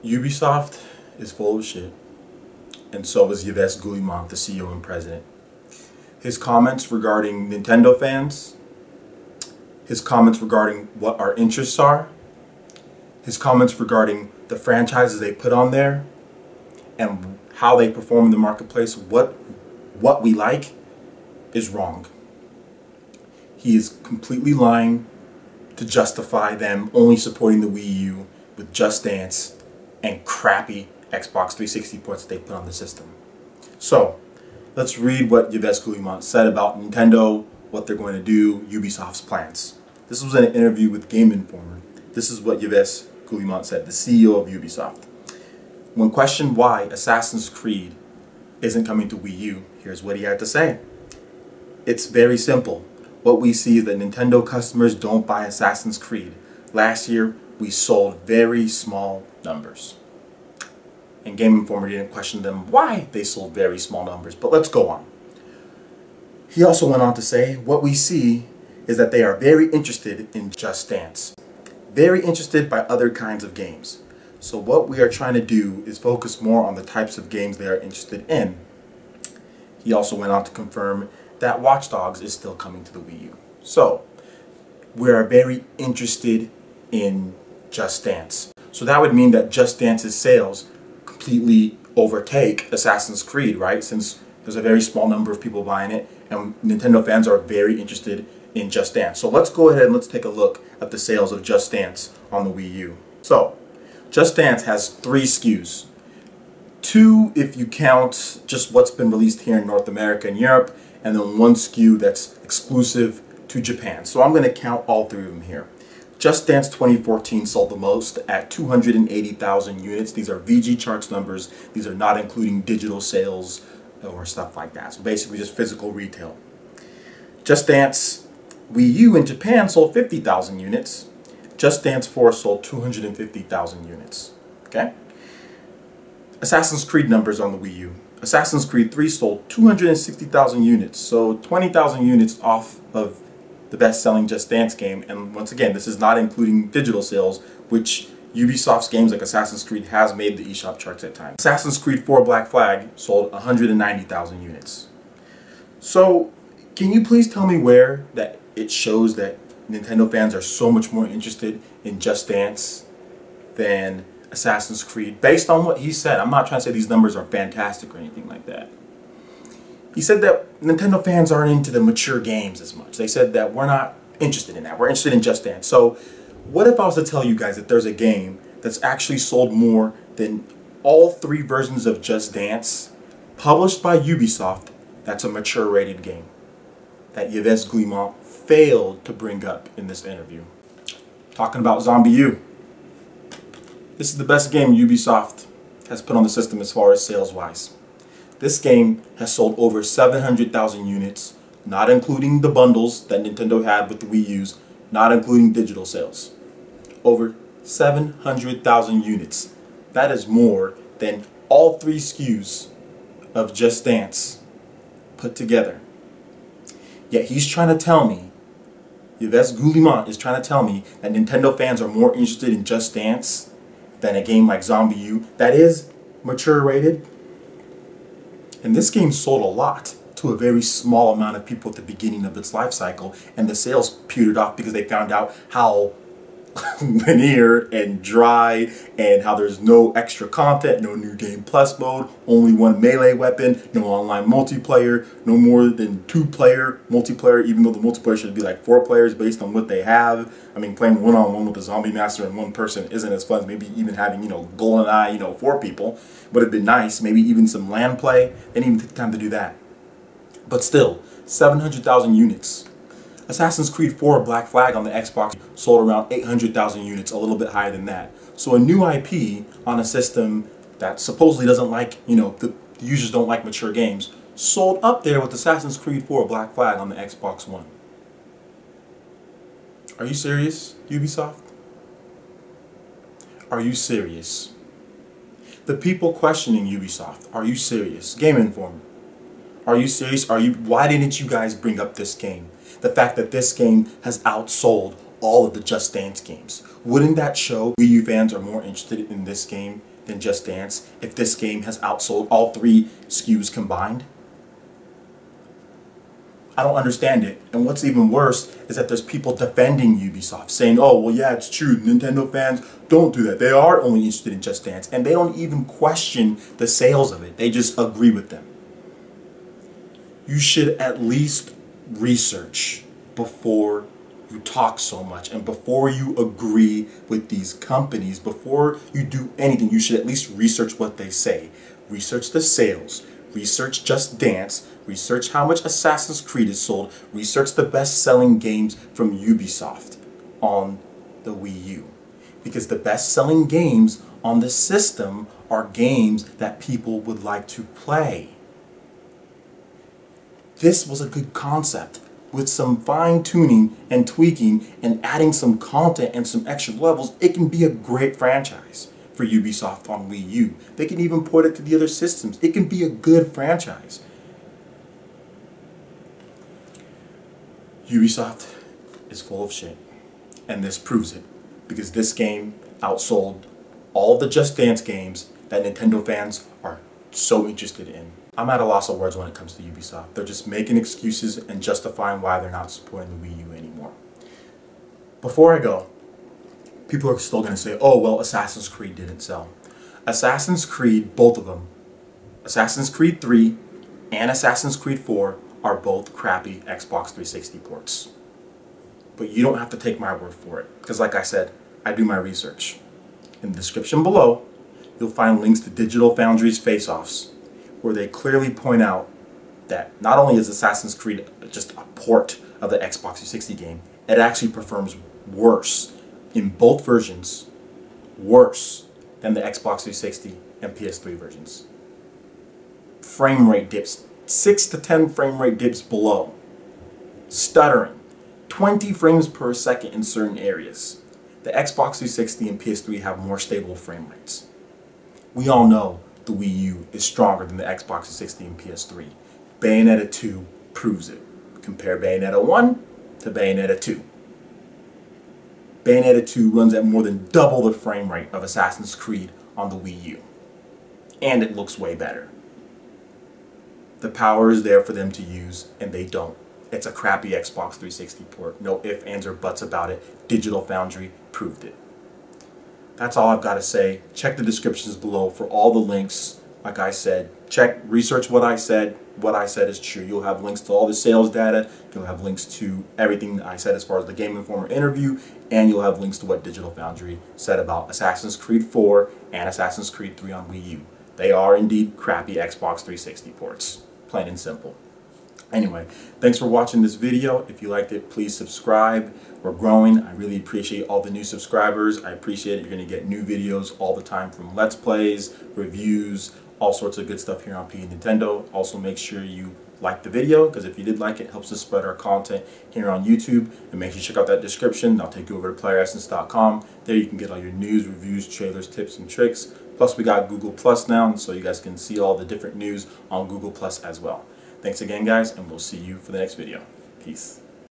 Ubisoft is full of shit, and so is Yves Guillemot, the CEO and president. His comments regarding Nintendo fans, his comments regarding what our interests are, his comments regarding the franchises they put on there, and how they perform in the marketplace, what we like, is wrong. He is completely lying to justify them only supporting the Wii U with Just Dance and crappy Xbox 360 ports that they put on the system. So, let's read what Yves Guillemot said about Nintendo, what they're going to do, Ubisoft's plans. This was in an interview with Game Informer. This is what Yves Guillemot said, the CEO of Ubisoft. When questioned why Assassin's Creed isn't coming to Wii U, here's what he had to say. It's very simple. What we see is that Nintendo customers don't buy Assassin's Creed. Last year, we sold very small numbers. And Game Informer didn't question them why they sold very small numbers, but let's go on. He also went on to say, what we see is that they are very interested in Just Dance. Very interested by other kinds of games. So what we are trying to do is focus more on the types of games they are interested in. He also went on to confirm that Watch Dogs is still coming to the Wii U. So, we are very interested in Just Dance. So that would mean that Just Dance's sales completely overtake Assassin's Creed, right? Since there's a very small number of people buying it, and Nintendo fans are very interested in Just Dance. So let's go ahead and let's take a look at the sales of Just Dance on the Wii U. So, Just Dance has 3 SKUs. 2 if you count just what's been released here in North America and Europe, and then 1 SKU that's exclusive to Japan. So I'm going to count all 3 of them here. Just Dance 2014 sold the most at 280,000 units. These are VG Charts numbers. These are not including digital sales or stuff like that. So basically just physical retail. Just Dance Wii U in Japan sold 50,000 units. Just Dance 4 sold 250,000 units. Okay? Assassin's Creed numbers on the Wii U. Assassin's Creed 3 sold 260,000 units, so 20,000 units off of the best-selling Just Dance game. And once again, this is not including digital sales, which Ubisoft's games like Assassin's Creed has made the eShop charts at times. Assassin's Creed 4 Black Flag sold 190,000 units. So, can you please tell me where that it shows that Nintendo fans are so much more interested in Just Dance than Assassin's Creed, based on what he said? I'm not trying to say these numbers are fantastic or anything like that. He said that Nintendo fans aren't into the mature games as much. They said that we're not interested in that. We're interested in Just Dance. So what if I was to tell you guys that there's a game that's actually sold more than all 3 versions of Just Dance published by Ubisoft that's a mature rated game that Yves Guillemot failed to bring up in this interview? Talking about ZombiU. This is the best game Ubisoft has put on the system as far as sales-wise. This game has sold over 700,000 units, not including the bundles that Nintendo had with the Wii U's, not including digital sales. Over 700,000 units. That is more than all 3 SKUs of Just Dance put together. Yet he's trying to tell me, Yves Guillemot is trying to tell me that Nintendo fans are more interested in Just Dance than a game like ZombiU that is mature rated. And this game sold a lot to a very small amount of people at the beginning of its life cycle, and the sales petered off because they found out how linear and dry, and how there's no extra content, no new game plus mode, only 1 melee weapon, no online multiplayer, no more than 2-player multiplayer, even though the multiplayer should be like 4 players based on what they have. I mean, playing one-on-one with a zombie master and 1 person isn't as fun as maybe even having, GoldenEye, 4 people would have been nice. Maybe even some LAN play. They didn't even take the time to do that. But still, 700,000 units. Assassin's Creed 4 Black Flag on the Xbox sold around 800,000 units, a little bit higher than that. So a new IP on a system that supposedly doesn't like, the users don't like mature games, sold up there with Assassin's Creed 4 Black Flag on the Xbox One. Are you serious, Ubisoft? Are you serious? The people questioning Ubisoft, are you serious? Game Informer, are you serious? Why didn't you guys bring up this game? The fact that this game has outsold all of the Just Dance games. Wouldn't that show Wii U fans are more interested in this game than Just Dance if this game has outsold all 3 SKUs combined? I don't understand it. And what's even worse is that there's people defending Ubisoft, saying, oh, well, yeah, it's true, Nintendo fans don't do that. They are only interested in Just Dance, and they don't even question the sales of it. They just agree with them. You should at least research before you talk so much, and before you agree with these companies, before you do anything, you should at least research what they say. Research the sales, research Just Dance, research how much Assassin's Creed is sold, research the best-selling games from Ubisoft on the Wii U. Because the best-selling games on the system are games that people would like to play. This was a good concept. With some fine-tuning and tweaking and adding some content and some extra levels, it can be a great franchise for Ubisoft on Wii U. They can even port it to the other systems. It can be a good franchise. Ubisoft is full of shit, and this proves it, because this game outsold all the Just Dance games that Nintendo fans are so interested in. I'm at a loss of words when it comes to Ubisoft. They're just making excuses and justifying why they're not supporting the Wii U anymore. Before I go, people are still going to say, oh, well, Assassin's Creed didn't sell. Assassin's Creed, both of them, Assassin's Creed 3 and Assassin's Creed 4 are both crappy Xbox 360 ports. But you don't have to take my word for it, because like I said, I do my research. In the description below, you'll find links to Digital Foundry's face-offs, where they clearly point out that not only is Assassin's Creed just a port of the Xbox 360 game, it actually performs worse in both versions, worse than the Xbox 360 and PS3 versions. Frame rate dips, 6 to 10 frame rate dips below. Stuttering, 20 frames per second in certain areas. The Xbox 360 and PS3 have more stable frame rates. We all know the Wii U is stronger than the Xbox 360 and PS3. Bayonetta 2 proves it. Compare Bayonetta 1 to Bayonetta 2. Bayonetta 2 runs at more than double the frame rate of Assassin's Creed on the Wii U. And it looks way better. The power is there for them to use, and they don't. It's a crappy Xbox 360 port. No ifs, ands, or buts about it. Digital Foundry proved it. That's all I've got to say. Check the descriptions below for all the links. Like I said, research what I said. What I said is true. You'll have links to all the sales data. You'll have links to everything I said as far as the Game Informer interview. And you'll have links to what Digital Foundry said about Assassin's Creed 4 and Assassin's Creed 3 on Wii U. They are indeed crappy Xbox 360 ports. Plain and simple. Anyway, thanks for watching this video. If you liked it, please subscribe. We're growing. I really appreciate all the new subscribers. I appreciate it. You're going to get new videos all the time from Let's Plays, reviews, all sorts of good stuff here on PE Nintendo. Also, make sure you like the video, because if you did like it, it helps us spread our content here on YouTube. And make sure you check out that description. I'll take you over to playeressence.com. There you can get all your news, reviews, trailers, tips, and tricks. Plus, we got Google Plus now, so you guys can see all the different news on Google Plus as well. Thanks again, guys, and we'll see you for the next video. Peace.